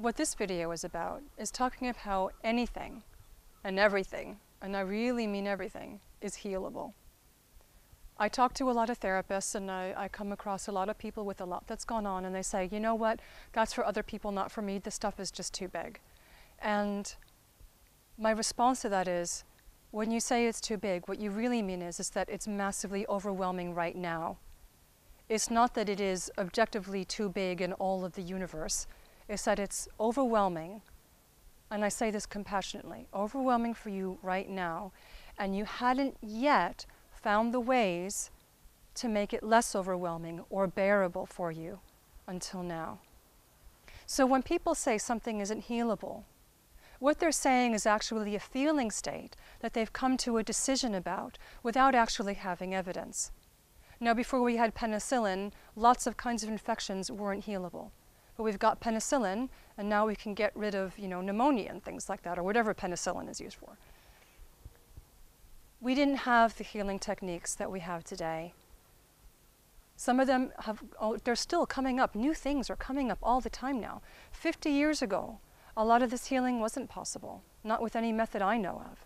what this video is about is talking about how anything and everything, and I really mean everything, is healable. I talk to a lot of therapists, and I come across a lot of people with a lot that's gone on, and they say, you know what, that's for other people, not for me. This stuff is just too big. And my response to that is, when you say it's too big, what you really mean is that it's massively overwhelming right now. It's not that it is objectively too big in all of the universe. It's that it's overwhelming, and I say this compassionately, overwhelming for you right now, and you hadn't yet found the ways to make it less overwhelming or bearable for you until now. So when people say something isn't healable, what they're saying is actually a feeling state that they've come to a decision about without actually having evidence. Now, before we had penicillin, lots of kinds of infections weren't healable. But we've got penicillin, and now we can get rid of, pneumonia and things like that, or whatever penicillin is used for. We didn't have the healing techniques that we have today. Some of them they're still coming up. New things are coming up all the time now. 50 years ago, a lot of this healing wasn't possible, not with any method I know of.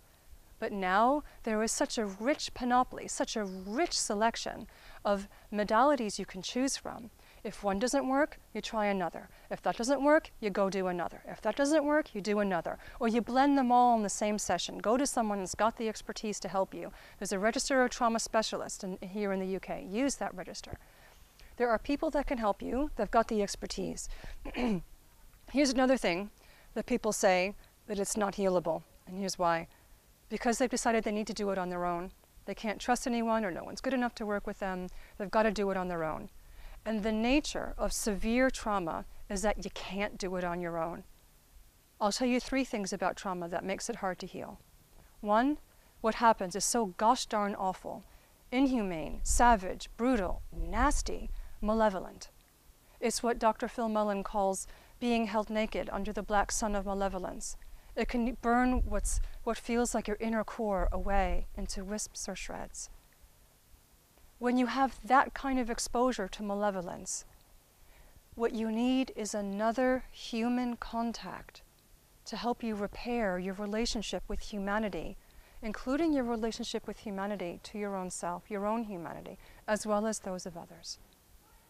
But now there is such a rich panoply, such a rich selection of modalities you can choose from. If one doesn't work, you try another. If that doesn't work, you go do another. If that doesn't work, you do another. Or you blend them all in the same session. Go to someone who's got the expertise to help you. There's a register of trauma specialists here in the UK. Use that register. There are people that can help you. They've got the expertise. Here's another thing that people say, that it's not healable. And here's why. Because they've decided they need to do it on their own. They can't trust anyone, or no one's good enough to work with them. They've got to do it on their own. And the nature of severe trauma is that you can't do it on your own. I'll tell you 3 things about trauma that makes it hard to heal. 1, what happens is so gosh darn awful, inhumane, savage, brutal, nasty, malevolent. It's what Dr. Phil Mullen calls being held naked under the black sun of malevolence. It can burn what feels like your inner core away into wisps or shreds. When you have that kind of exposure to malevolence, what you need is another human contact to help you repair your relationship with humanity, including your relationship with humanity to your own self, your own humanity, as well as those of others.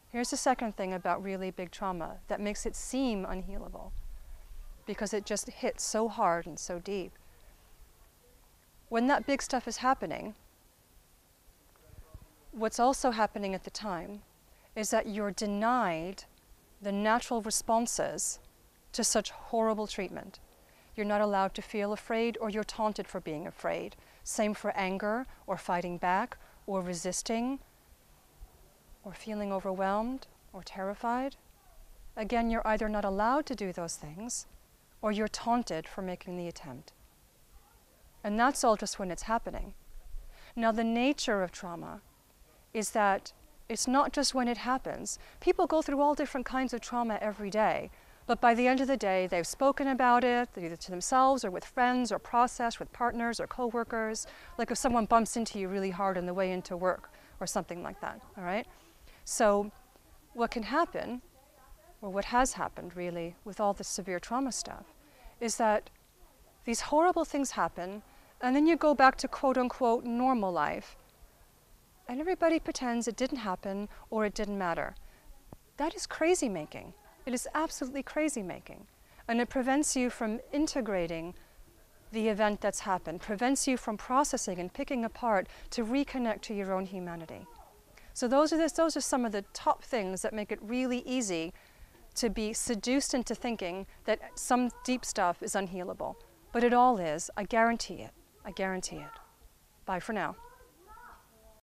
Here's the second thing about really big trauma that makes it seem unhealable, because it just hits so hard and so deep. When that big stuff is happening, what's also happening at the time is that you're denied the natural responses to such horrible treatment. You're not allowed to feel afraid, or you're taunted for being afraid. Same for anger, or fighting back, or resisting, or feeling overwhelmed, or terrified. Again, you're either not allowed to do those things, or you're taunted for making the attempt. And that's all just when it's happening. Now, the nature of trauma is that it's not just when it happens. People go through all different kinds of trauma every day, but by the end of the day, they've spoken about it, either to themselves or with friends, or processed with partners or coworkers, like if someone bumps into you really hard on the way into work or something like that, all right? So what can happen, or what has happened really with all this severe trauma stuff, is that these horrible things happen, and then you go back to quote-unquote normal life, and everybody pretends it didn't happen or it didn't matter. That is crazy making. It is absolutely crazy making. And it prevents you from integrating the event that's happened, prevents you from processing and picking apart to reconnect to your own humanity. So those are some of the top things that make it really easy to be seduced into thinking that some deep stuff is unhealable. But it all is. I guarantee it. I guarantee it. Bye for now.